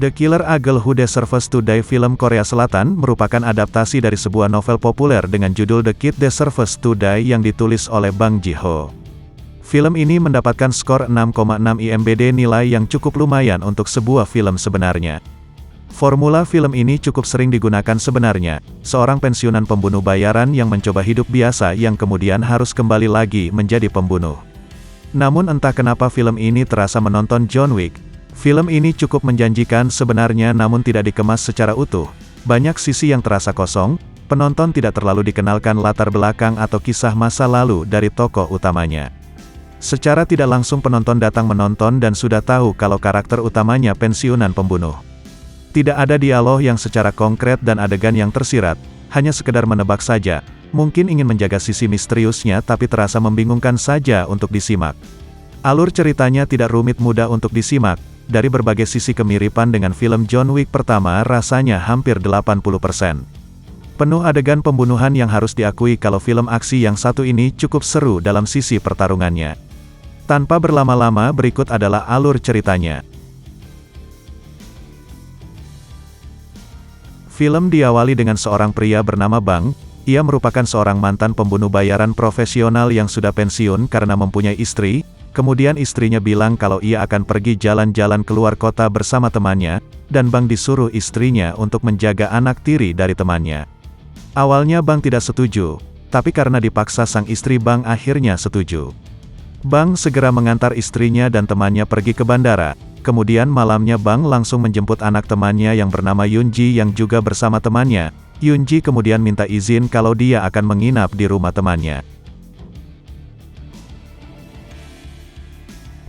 The Killer Eagle Who Deserves to Die film Korea Selatan merupakan adaptasi dari sebuah novel populer dengan judul The Kid Deserves to Die yang ditulis oleh Bang Ji-ho. Film ini mendapatkan skor 6,6 IMDb, nilai yang cukup lumayan untuk sebuah film sebenarnya. Formula film ini cukup sering digunakan sebenarnya, seorang pensiunan pembunuh bayaran yang mencoba hidup biasa yang kemudian harus kembali lagi menjadi pembunuh. Namun entah kenapa film ini terasa menonton John Wick. Film ini cukup menjanjikan sebenarnya namun tidak dikemas secara utuh. Banyak sisi yang terasa kosong, penonton tidak terlalu dikenalkan latar belakang atau kisah masa lalu dari tokoh utamanya. Secara tidak langsung penonton datang menonton dan sudah tahu kalau karakter utamanya pensiunan pembunuh. Tidak ada dialog yang secara konkret dan adegan yang tersirat, hanya sekedar menebak saja, mungkin ingin menjaga sisi misteriusnya tapi terasa membingungkan saja untuk disimak. Alur ceritanya tidak rumit, mudah untuk disimak. Dari berbagai sisi kemiripan dengan film John Wick pertama rasanya hampir 80%. Penuh adegan pembunuhan yang harus diakui kalau film aksi yang satu ini cukup seru dalam sisi pertarungannya. Tanpa berlama-lama, berikut adalah alur ceritanya. Film diawali dengan seorang pria bernama Bang. Ia merupakan seorang mantan pembunuh bayaran profesional yang sudah pensiun karena mempunyai istri. Kemudian istrinya bilang kalau ia akan pergi jalan-jalan keluar kota bersama temannya, dan Bang disuruh istrinya untuk menjaga anak tiri dari temannya. Awalnya Bang tidak setuju, tapi karena dipaksa sang istri Bang akhirnya setuju. Bang segera mengantar istrinya dan temannya pergi ke bandara, kemudian malamnya Bang langsung menjemput anak temannya yang bernama Yunji yang juga bersama temannya. Yunji kemudian minta izin kalau dia akan menginap di rumah temannya.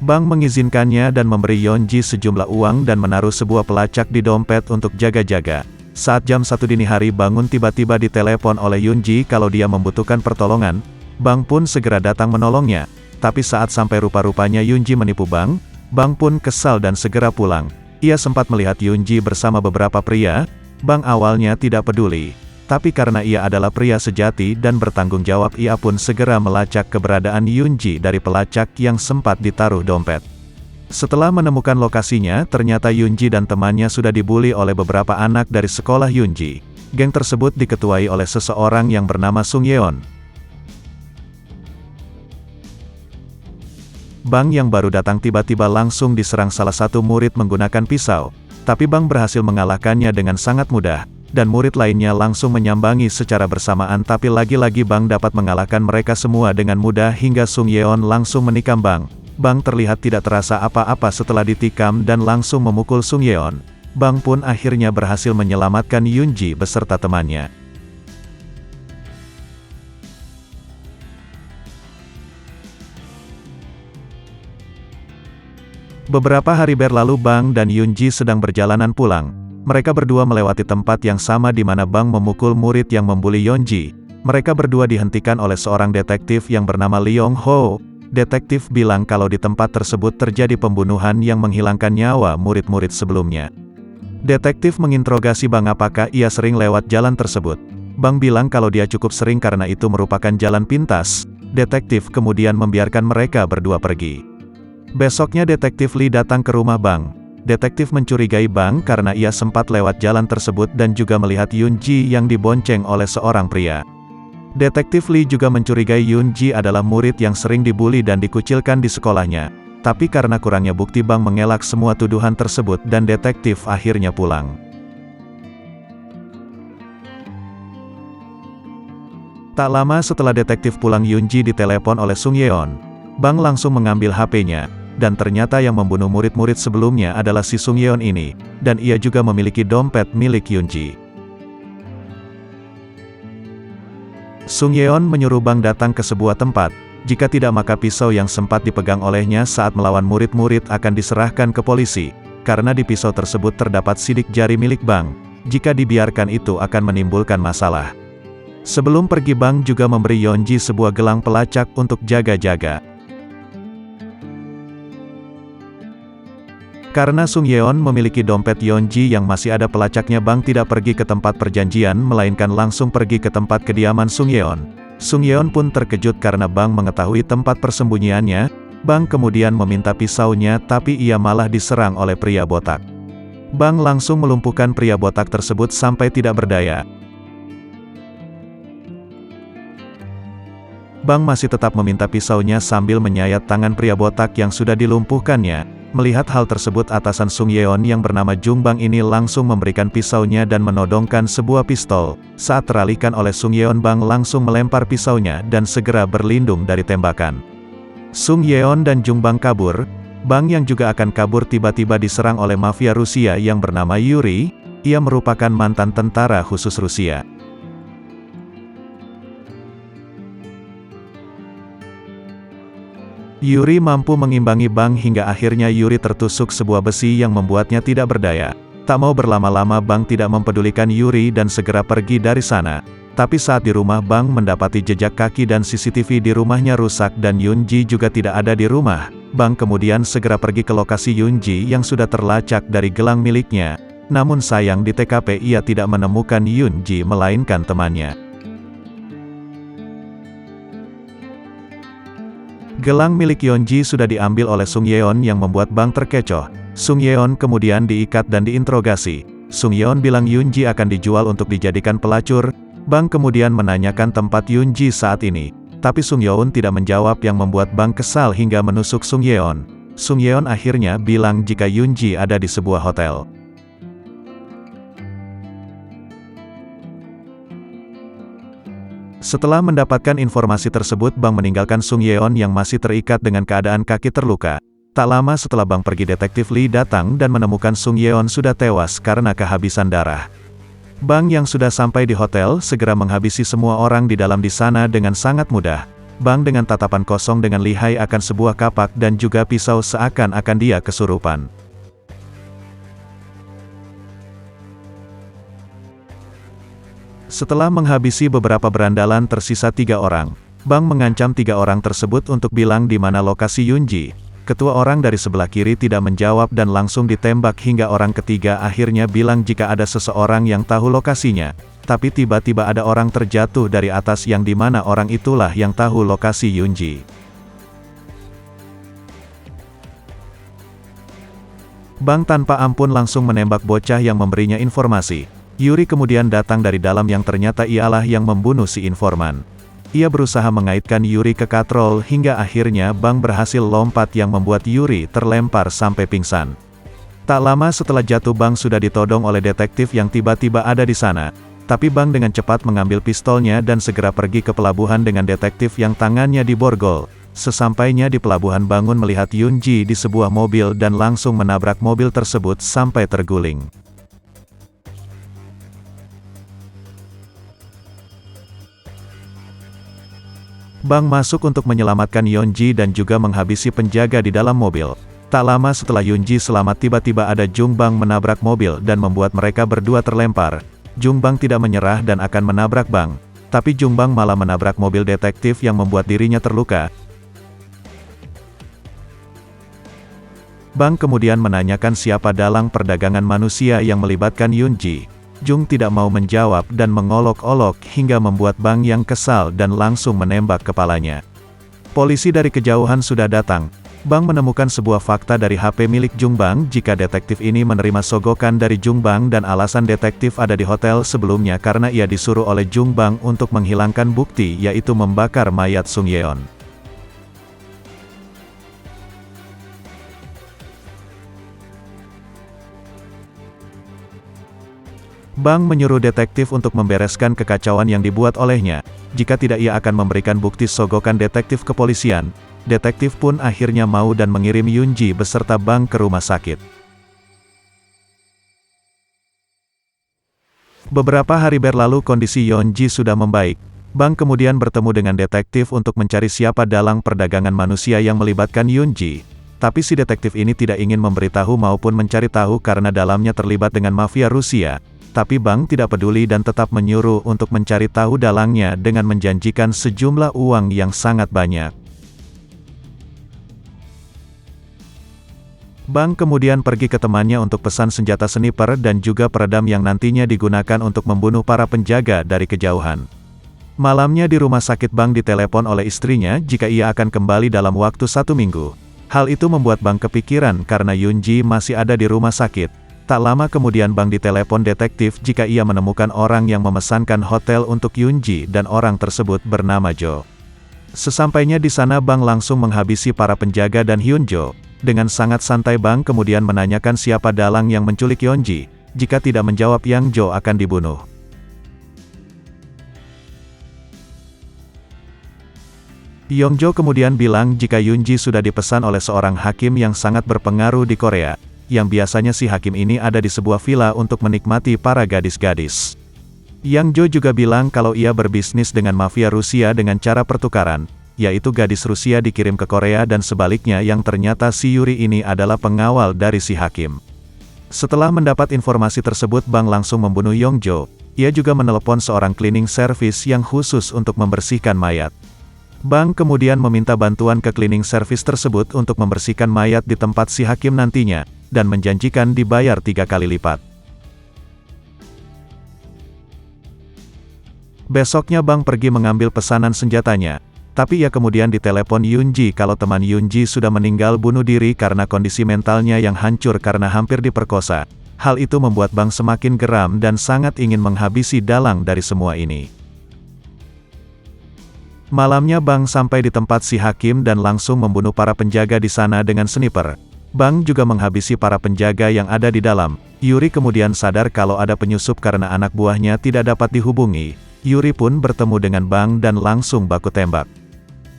Bang mengizinkannya dan memberi Yunji sejumlah uang dan menaruh sebuah pelacak di dompet untuk jaga-jaga. Saat jam 1 dini hari Bangun tiba-tiba ditelepon oleh Yunji kalau dia membutuhkan pertolongan. Bang pun segera datang menolongnya. Tapi saat sampai rupa-rupanya Yunji menipu Bang. Bang pun kesal dan segera pulang. Ia sempat melihat Yunji bersama beberapa pria. Bang awalnya tidak peduli. Tapi karena ia adalah pria sejati dan bertanggung jawab, ia pun segera melacak keberadaan Yunji dari pelacak yang sempat ditaruh dompet. Setelah menemukan lokasinya, ternyata Yunji dan temannya sudah dibully oleh beberapa anak dari sekolah Yunji. Geng tersebut diketuai oleh seseorang yang bernama Sung Yeon. Bang yang baru datang tiba-tiba langsung diserang salah satu murid menggunakan pisau. Tapi Bang berhasil mengalahkannya dengan sangat mudah. Dan murid lainnya langsung menyambangi secara bersamaan, tapi lagi-lagi Bang dapat mengalahkan mereka semua dengan mudah hingga Sung Yeon langsung menikam Bang. Bang terlihat tidak terasa apa-apa setelah ditikam dan langsung memukul Sung Yeon. Bang pun akhirnya berhasil menyelamatkan Yunji beserta temannya. Beberapa hari berlalu Bang dan Yunji sedang berjalanan pulang. Mereka berdua melewati tempat yang sama di mana Bang memukul murid yang membuli Yunji. Mereka berdua dihentikan oleh seorang detektif yang bernama Leong Ho. Detektif bilang kalau di tempat tersebut terjadi pembunuhan yang menghilangkan nyawa murid-murid sebelumnya. Detektif menginterogasi Bang apakah ia sering lewat jalan tersebut. Bang bilang kalau dia cukup sering karena itu merupakan jalan pintas. Detektif kemudian membiarkan mereka berdua pergi. Besoknya Detektif Lee datang ke rumah Bang. Detektif mencurigai Bang karena ia sempat lewat jalan tersebut dan juga melihat Yunji yang dibonceng oleh seorang pria. Detektif Lee juga mencurigai Yunji adalah murid yang sering dibully dan dikucilkan di sekolahnya. Tapi karena kurangnya bukti Bang mengelak semua tuduhan tersebut dan detektif akhirnya pulang. Tak lama setelah detektif pulang, Yunji ditelepon oleh Sung Yeon. Bang langsung mengambil HP-nya. Dan ternyata yang membunuh murid-murid sebelumnya adalah si Sung Yeon ini, dan ia juga memiliki dompet milik Yunji. Sung Yeon menyuruh Bang datang ke sebuah tempat, jika tidak maka pisau yang sempat dipegang olehnya saat melawan murid-murid akan diserahkan ke polisi, karena di pisau tersebut terdapat sidik jari milik Bang, jika dibiarkan itu akan menimbulkan masalah. Sebelum pergi Bang juga memberi Yunji sebuah gelang pelacak untuk jaga-jaga. Karena Sung Yeon memiliki dompet Yunji yang masih ada pelacaknya, Bang tidak pergi ke tempat perjanjian melainkan langsung pergi ke tempat kediaman Sung Yeon. Sung Yeon pun terkejut karena Bang mengetahui tempat persembunyiannya. Bang kemudian meminta pisaunya tapi ia malah diserang oleh pria botak. Bang langsung melumpuhkan pria botak tersebut sampai tidak berdaya. Bang masih tetap meminta pisaunya sambil menyayat tangan pria botak yang sudah dilumpuhkannya. Melihat hal tersebut, atasan Sung Yeon yang bernama Jung Bang ini langsung memberikan pisaunya dan menodongkan sebuah pistol. Saat teralihkan oleh Sung Yeon, Bang langsung melempar pisaunya dan segera berlindung dari tembakan. Sung Yeon dan Jung Bang kabur. Bang yang juga akan kabur tiba-tiba diserang oleh mafia Rusia yang bernama Yuri. Ia merupakan mantan tentara khusus Rusia. Yuri mampu mengimbangi Bang hingga akhirnya Yuri tertusuk sebuah besi yang membuatnya tidak berdaya. Tak mau berlama-lama, Bang tidak mempedulikan Yuri dan segera pergi dari sana. Tapi saat di rumah, Bang mendapati jejak kaki dan CCTV di rumahnya rusak dan Yunji juga tidak ada di rumah. Bang kemudian segera pergi ke lokasi Yunji yang sudah terlacak dari gelang miliknya. Namun sayang, di TKP ia tidak menemukan Yunji melainkan temannya. Gelang milik Yunji sudah diambil oleh Sung Yeon yang membuat Bang terkecoh. Sung Yeon kemudian diikat dan diinterogasi. Sung Yeon bilang Yunji akan dijual untuk dijadikan pelacur. Bang kemudian menanyakan tempat Yunji saat ini. Tapi Sung Yeon tidak menjawab yang membuat Bang kesal hingga menusuk Sung Yeon. Sung Yeon akhirnya bilang jika Yunji ada di sebuah hotel. Setelah mendapatkan informasi tersebut, Bang meninggalkan Sung Yeon yang masih terikat dengan keadaan kaki terluka. Tak lama setelah Bang pergi, detektif Lee datang dan menemukan Sung Yeon sudah tewas karena kehabisan darah. Bang yang sudah sampai di hotel segera menghabisi semua orang di dalam di sana dengan sangat mudah. Bang dengan tatapan kosong dengan lihai akan sebuah kapak dan juga pisau seakan-akan dia kesurupan. Setelah menghabisi beberapa berandalan, tersisa 3 orang. Bang mengancam 3 orang tersebut untuk bilang di mana lokasi Yunji. Ketua orang dari sebelah kiri tidak menjawab dan langsung ditembak hingga orang ketiga akhirnya bilang jika ada seseorang yang tahu lokasinya. Tapi tiba-tiba ada orang terjatuh dari atas yang dimana orang itulah yang tahu lokasi Yunji. Bang tanpa ampun langsung menembak bocah yang memberinya informasi. Yuri kemudian datang dari dalam yang ternyata ialah yang membunuh si informan. Ia berusaha mengaitkan Yuri ke katrol hingga akhirnya Bang berhasil lompat yang membuat Yuri terlempar sampai pingsan. Tak lama setelah jatuh, Bang sudah ditodong oleh detektif yang tiba-tiba ada di sana. Tapi Bang dengan cepat mengambil pistolnya dan segera pergi ke pelabuhan dengan detektif yang tangannya diborgol. Sesampainya di pelabuhan, Bangun melihat Yunji di sebuah mobil dan langsung menabrak mobil tersebut sampai terguling. Bang masuk untuk menyelamatkan Yunji dan juga menghabisi penjaga di dalam mobil. Tak lama setelah Yunji selamat, tiba-tiba ada Jung Bang menabrak mobil dan membuat mereka berdua terlempar. Jung Bang tidak menyerah dan akan menabrak Bang. Tapi Jung Bang malah menabrak mobil detektif yang membuat dirinya terluka. Bang kemudian menanyakan siapa dalang perdagangan manusia yang melibatkan Yunji. Jung tidak mau menjawab dan mengolok-olok hingga membuat Bang yang kesal dan langsung menembak kepalanya. Polisi dari kejauhan sudah datang. Bang menemukan sebuah fakta dari HP milik Jung Bang jika detektif ini menerima sogokan dari Jung Bang dan alasan detektif ada di hotel sebelumnya karena ia disuruh oleh Jung Bang untuk menghilangkan bukti yaitu membakar mayat Sung Yeon. Bang menyuruh detektif untuk membereskan kekacauan yang dibuat olehnya. Jika tidak, ia akan memberikan bukti sogokan detektif kepolisian. Detektif pun akhirnya mau dan mengirim Yunji beserta Bang ke rumah sakit. Beberapa hari berlalu, kondisi Yunji sudah membaik. Bang kemudian bertemu dengan detektif untuk mencari siapa dalang perdagangan manusia yang melibatkan Yunji. Tapi si detektif ini tidak ingin memberitahu maupun mencari tahu karena dalamnya terlibat dengan mafia Rusia. Tapi Bang tidak peduli dan tetap menyuruh untuk mencari tahu dalangnya dengan menjanjikan sejumlah uang yang sangat banyak. Bang kemudian pergi ke temannya untuk pesan senjata sniper dan juga peredam yang nantinya digunakan untuk membunuh para penjaga dari kejauhan. Malamnya di rumah sakit, Bang ditelepon oleh istrinya jika ia akan kembali dalam waktu 1 minggu. Hal itu membuat Bang kepikiran karena Yunji masih ada di rumah sakit. Tak lama kemudian Bang ditelepon detektif jika ia menemukan orang yang memesankan hotel untuk Yoonji dan orang tersebut bernama Jo. Sesampainya di sana Bang langsung menghabisi para penjaga dan Hyunjo. Dengan sangat santai Bang kemudian menanyakan siapa dalang yang menculik Yoonji. Jika tidak menjawab Yang Jo akan dibunuh. Yongjo kemudian bilang jika Yoonji sudah dipesan oleh seorang hakim yang sangat berpengaruh di Korea, yang biasanya si hakim ini ada di sebuah villa untuk menikmati para gadis-gadis. Yang Jo juga bilang kalau ia berbisnis dengan mafia Rusia dengan cara pertukaran, yaitu gadis Rusia dikirim ke Korea dan sebaliknya yang ternyata si Yuri ini adalah pengawal dari si hakim. Setelah mendapat informasi tersebut Bang langsung membunuh Yongjo. Ia juga menelepon seorang cleaning service yang khusus untuk membersihkan mayat. Bang kemudian meminta bantuan ke cleaning service tersebut untuk membersihkan mayat di tempat si hakim nantinya, dan menjanjikan dibayar 3 kali lipat. Besoknya Bang pergi mengambil pesanan senjatanya, tapi ia kemudian ditelepon Yoonji kalau teman Yoonji sudah meninggal bunuh diri karena kondisi mentalnya yang hancur karena hampir diperkosa. Hal itu membuat Bang semakin geram dan sangat ingin menghabisi dalang dari semua ini. Malamnya Bang sampai di tempat si hakim dan langsung membunuh para penjaga di sana dengan sniper. Bang juga menghabisi para penjaga yang ada di dalam. Yuri kemudian sadar kalau ada penyusup karena anak buahnya tidak dapat dihubungi. Yuri pun bertemu dengan Bang dan langsung baku tembak.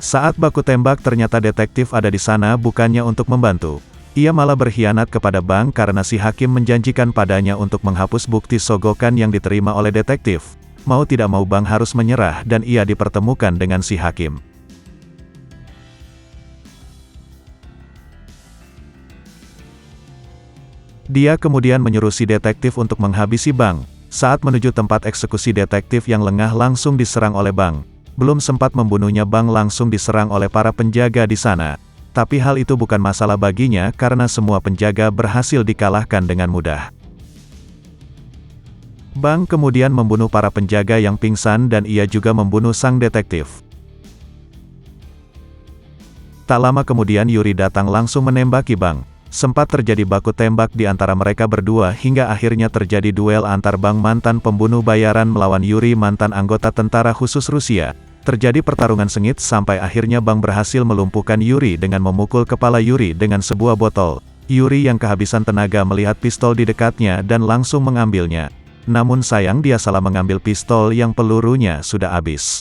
Saat baku tembak ternyata detektif ada di sana bukannya untuk membantu. Ia malah berkhianat kepada Bang karena si hakim menjanjikan padanya untuk menghapus bukti sogokan yang diterima oleh detektif. Mau tidak mau Bang harus menyerah dan ia dipertemukan dengan si hakim. Dia kemudian menyuruh si detektif untuk menghabisi Bang. Saat menuju tempat eksekusi detektif yang lengah langsung diserang oleh Bang. Belum sempat membunuhnya Bang langsung diserang oleh para penjaga di sana. Tapi hal itu bukan masalah baginya karena semua penjaga berhasil dikalahkan dengan mudah. Bang kemudian membunuh para penjaga yang pingsan dan ia juga membunuh sang detektif. Tak lama kemudian Yuri datang langsung menembaki Bang. Sempat terjadi baku tembak di antara mereka berdua hingga akhirnya terjadi duel antar Bang mantan pembunuh bayaran melawan Yuri mantan anggota tentara khusus Rusia. Terjadi pertarungan sengit sampai akhirnya Bang berhasil melumpuhkan Yuri dengan memukul kepala Yuri dengan sebuah botol. Yuri yang kehabisan tenaga melihat pistol di dekatnya dan langsung mengambilnya. Namun sayang dia salah mengambil pistol yang pelurunya sudah habis.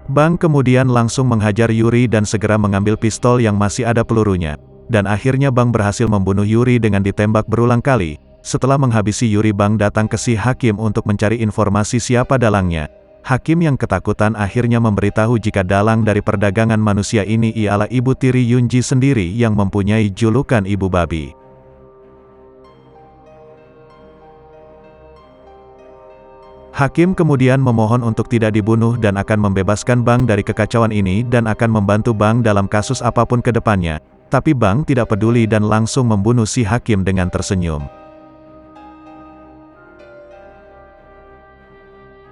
Bang kemudian langsung menghajar Yuri dan segera mengambil pistol yang masih ada pelurunya. Dan akhirnya Bang berhasil membunuh Yuri dengan ditembak berulang kali. Setelah menghabisi Yuri Bang datang ke si hakim untuk mencari informasi siapa dalangnya. Hakim yang ketakutan akhirnya memberitahu jika dalang dari perdagangan manusia ini ialah ibu tiri Yoonji sendiri yang mempunyai julukan ibu babi. Hakim kemudian memohon untuk tidak dibunuh dan akan membebaskan Bang dari kekacauan ini dan akan membantu Bang dalam kasus apapun ke depannya. Tapi Bang tidak peduli dan langsung membunuh si hakim dengan tersenyum.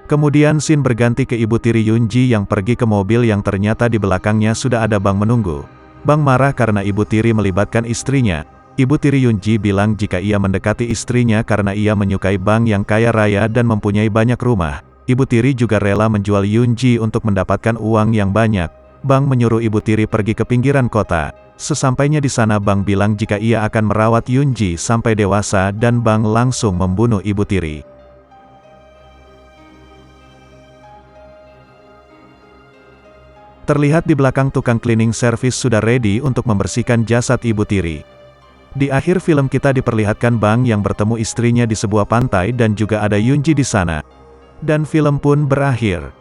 Kemudian scene berganti ke ibu tiri Yoonji yang pergi ke mobil yang ternyata di belakangnya sudah ada Bang menunggu. Bang marah karena ibu tiri melibatkan istrinya. Ibu tiri Yoonji bilang jika ia mendekati istrinya karena ia menyukai Bang yang kaya raya dan mempunyai banyak rumah. Ibu tiri juga rela menjual Yoonji untuk mendapatkan uang yang banyak. Bang menyuruh ibu tiri pergi ke pinggiran kota. Sesampainya di sana Bang bilang jika ia akan merawat Yoonji sampai dewasa dan Bang langsung membunuh ibu tiri. Terlihat di belakang tukang cleaning service sudah ready untuk membersihkan jasad ibu tiri. Di akhir film kita diperlihatkan Bang yang bertemu istrinya di sebuah pantai dan juga ada Yoonji di sana. Dan film pun berakhir.